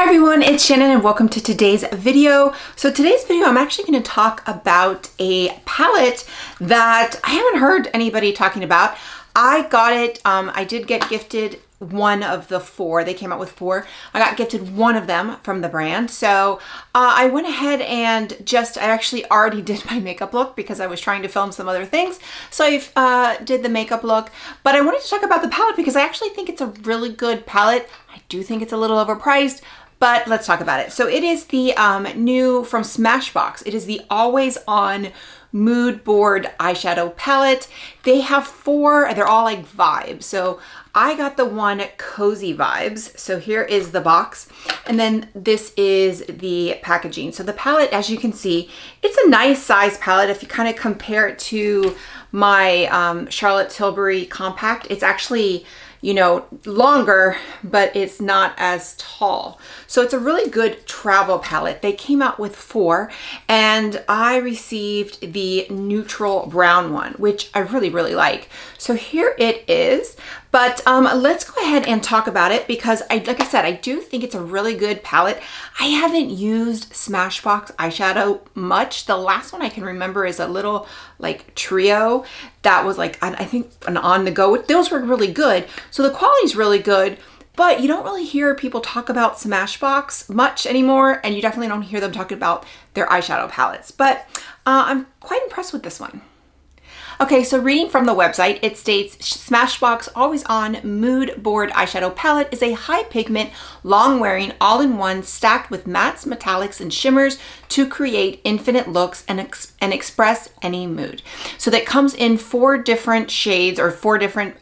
Hi everyone, it's Shannon and welcome to today's video. So today's video, I'm actually going to talk about a palette that I haven't heard anybody talking about. I got it, I did get gifted one of the four. They came out with four. I got gifted one of them from the brand. So I went ahead and I actually already did my makeup look because I was trying to film some other things. So I did the makeup look, but I wanted to talk about the palette because I actually think it's a really good palette. I do think it's a little overpriced, but let's talk about it. So it is the new from Smashbox. It is the Always On Mood Board eyeshadow palette. They have four, they're all like vibes. So I got the one Cozy Vibes. So here is the box. And then this is the packaging. So the palette, as you can see, it's a nice size palette. If you kind of compare it to my Charlotte Tilbury compact, it's actually, you know, longer, but it's not as tall. So it's a really good travel palette. They came out with four and I received the neutral brown one, which I really, really like. So here it is. But let's go ahead and talk about it because like I said, I do think it's a really good palette. I haven't used Smashbox eyeshadow much. The last one I can remember is a little like trio that was like, I think an on the go. Those were really good. So the quality is really good, but you don't really hear people talk about Smashbox much anymore. And you definitely don't hear them talking about their eyeshadow palettes, but I'm quite impressed with this one. Okay, so reading from the website, it states Smashbox Always On Mood Board Eyeshadow Palette is a high pigment, long wearing, all-in-one stacked with mattes, metallics, and shimmers to create infinite looks and express any mood. So that comes in four different shades or four different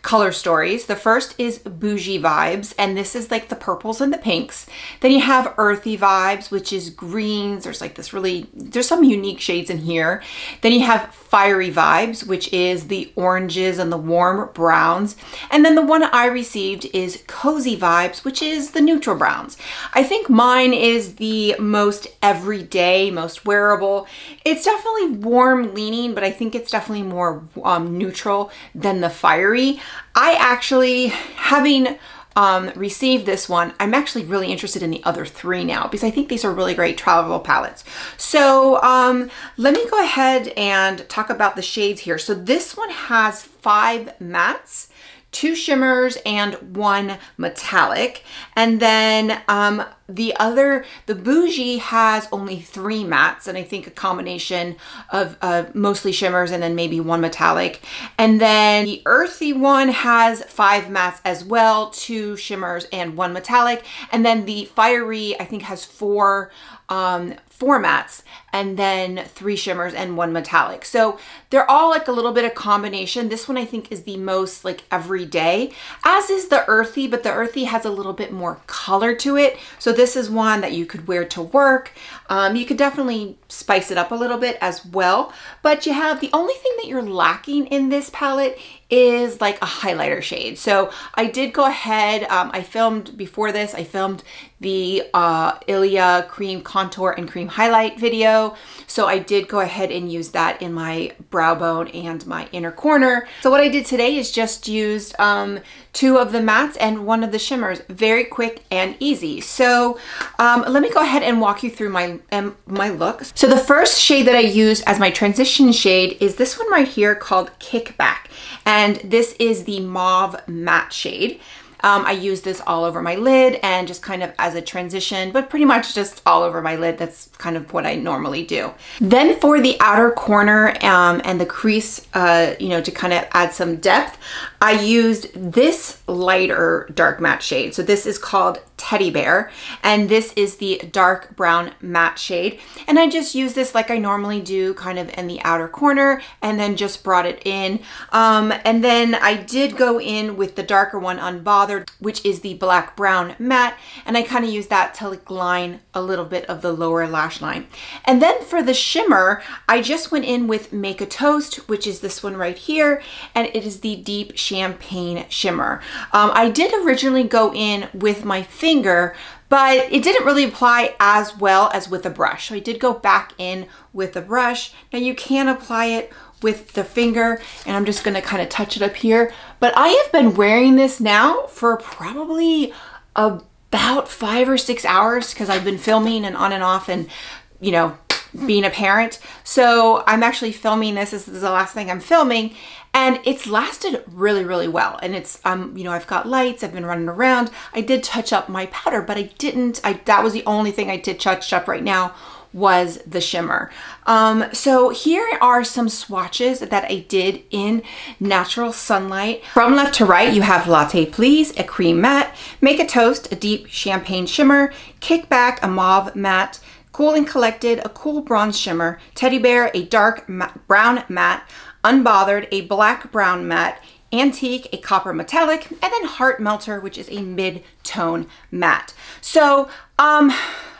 color stories. The first is Bougie Vibes, and this is like the purples and the pinks. Then you have Earthy Vibes, which is greens. There's like this there's some unique shades in here. Then you have Fiery Vibes, which is the oranges and the warm browns. And then the one I received is Cozy Vibes, which is the neutral browns. I think mine is the most everyday, most wearable. It's definitely warm leaning, but I think it's definitely more neutral than the fiery. I actually, having received this one, I'm actually really interested in the other three now because I think these are really great travel palettes. So let me go ahead and talk about the shades here. So this one has 5 mattes, 2 shimmers, and 1 metallic. And then the Bougie has only 3 mattes, and I think a combination of mostly shimmers and then maybe 1 metallic. And then the Earthy one has 5 mattes as well, 2 shimmers and 1 metallic. And then the Fiery, I think, has 4 mattes and then 3 shimmers and 1 metallic. So they're all like a little bit of combination. This one I think is the most like everyday, as is the Earthy, but the Earthy has a little bit more color to it. So this is one that you could wear to work. You could definitely spice it up a little bit as well. But you have, the only thing that you're lacking in this palette is like a highlighter shade. So I did go ahead, I filmed before this, I filmed the Ilia cream contour and cream highlight video. So I did go ahead and use that in my brow bone and my inner corner. So what I did today is just used 2 of the mattes and 1 of the shimmers. Very quick and easy. So let me go ahead and walk you through my looks. So the first shade that I used as my transition shade is this one right here called Kickback. And this is the mauve matte shade. I use this all over my lid and just kind of as a transition, but pretty much just all over my lid. That's kind of what I normally do. Then for the outer corner and the crease, you know, to kind of add some depth, I used this lighter dark matte shade. So this is called Teddy Bear, and this is the dark brown matte shade. And I just use this like I normally do, kind of in the outer corner, and then just brought it in. And then I did go in with the darker one, Unbothered, which is the black brown matte, and I kind of use that to like line a little bit of the lower lash line. And then for the shimmer, I just went in with Make a Toast, which is this one right here, and it is the deep champagne shimmer. I did originally go in with my finger, but it didn't really apply as well as with a brush. So I did go back in with a brush. Now you can apply it with the finger, and I'm just gonna kind of touch it up here. But I have been wearing this now for probably about 5 or 6 hours because I've been filming and on and off and, you know, being a parent. So I'm actually filming this. This is the last thing I'm filming, and it's lasted really, really well. And it's, you know, I've got lights, I've been running around. I did touch up my powder, but that was the only thing I did touch up right now was the shimmer. So here are some swatches that I did in natural sunlight. From left to right, you have Latte Please, a cream matte, Make a Toast, a deep champagne shimmer, Kick Back, a mauve matte, Cool and Collected, a cool bronze shimmer, Teddy Bear, a dark brown matte, Unbothered, a black brown matte, Antique, a copper metallic, and then Heart Melter, which is a mid-tone matte. So, a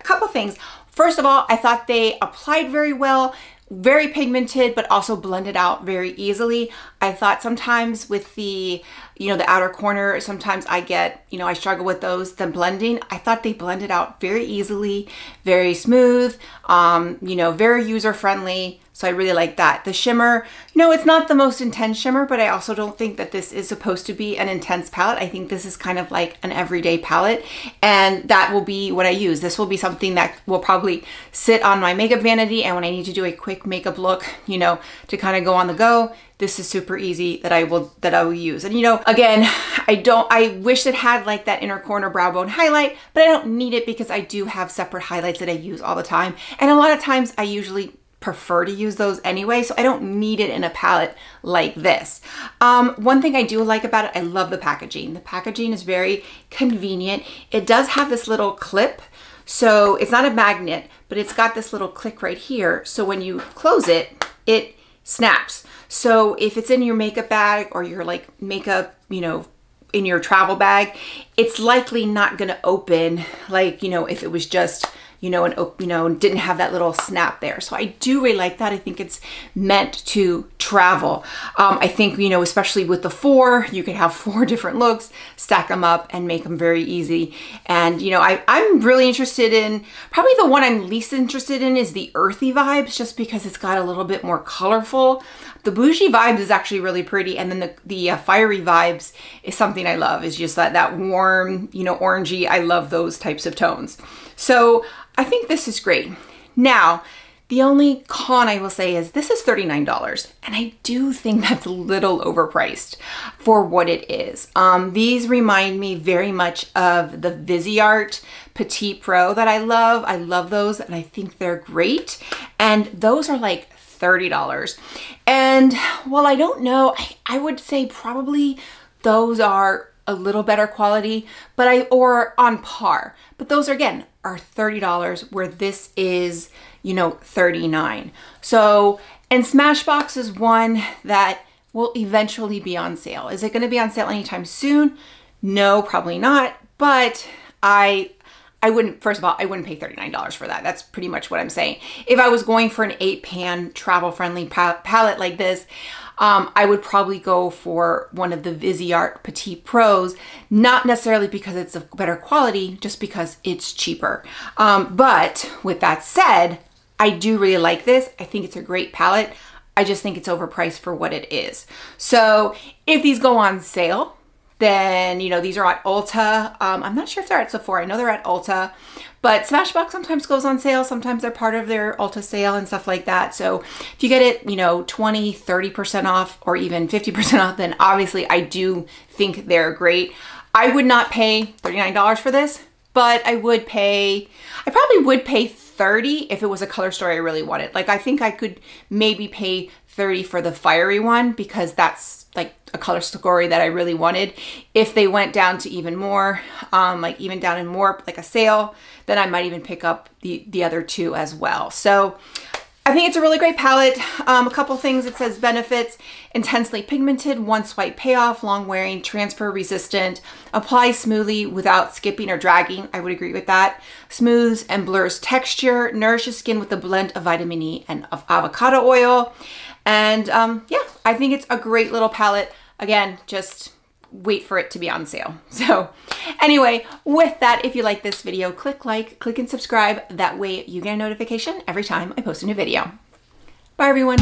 couple things. First of all, I thought they applied very well, very pigmented, but also blended out very easily. I thought sometimes with the, you know, the outer corner, sometimes I get, you know, I struggle with those, the blending. I thought they blended out very easily, very smooth, you know, very user-friendly. So I really like that. The shimmer, you know, it's not the most intense shimmer, but I also don't think that this is supposed to be an intense palette. I think this is kind of like an everyday palette, and that will be what I use. This will be something that will probably sit on my makeup vanity, and when I need to do a quick makeup look, you know, to kind of go on the go, this is super easy that I will use. And you know, again, I wish it had like that inner corner brow bone highlight, but I don't need it because I do have separate highlights that I use all the time. And a lot of times I usually prefer to use those anyway, so I don't need it in a palette like this. One thing I do like about it, I love the packaging. The packaging is very convenient. It does have this little clip, so it's not a magnet, but it's got this little click right here. So when you close it, it snaps. So if it's in your makeup bag or your like makeup, you know, in your travel bag, it's likely not gonna open like, you know, if it was just, you know, and didn't have that little snap there. So I do really like that. I think it's meant to travel. I think, you know, especially with the 4, you can have 4 different looks, stack them up and make them very easy. And, you know, I'm really interested in, probably the one I'm least interested in is the Earthy Vibes, just because it's got a little bit more colorful. The Bougie Vibes is actually really pretty. And then the Fiery Vibes is something I love. It's just that warm, you know, orangey. I love those types of tones. So I think this is great. Now, the only con I will say is this is $39, and I do think that's a little overpriced for what it is. These remind me very much of the Viseart Petite Pro that I love. I love those, and I think they're great. And those are like $30. And while I don't know, I would say probably those are a little better quality, but or on par. But those again are $30, where this is, you know, $39. So, and Smashbox is one that will eventually be on sale. Is it going to be on sale anytime soon? No, probably not. But I wouldn't, first of all, I wouldn't pay $39 for that. That's pretty much what I'm saying. If I was going for an 8-pan travel-friendly palette like this, I would probably go for one of the Viseart Petite Pros, not necessarily because it's of better quality, just because it's cheaper. But with that said, I do really like this. I think it's a great palette. I just think it's overpriced for what it is. So if these go on sale, then, you know, these are at Ulta. I'm not sure if they're at Sephora. I know they're at Ulta, but Smashbox sometimes goes on sale. Sometimes they're part of their Ulta sale and stuff like that. So if you get it, you know, 20, 30% off or even 50% off, then obviously I do think they're great. I would not pay $39 for this, but I probably would pay $30 if it was a color story I really wanted. Like, I think I could maybe pay $30 for the Fiery one because that's like a color story that I really wanted. If they went down to even more, like even down in more like a sale, then I might even pick up the other 2 as well. So I think it's a really great palette. A couple things, it says benefits: intensely pigmented, one swipe payoff, long wearing, transfer resistant, applies smoothly without skipping or dragging. I would agree with that. Smooths and blurs texture, nourishes skin with a blend of vitamin E and of avocado oil. And yeah, I think it's a great little palette. Again, just wait for it to be on sale. So anyway, with that, if you like this video, click like, click and subscribe. That way you get a notification every time I post a new video. Bye everyone.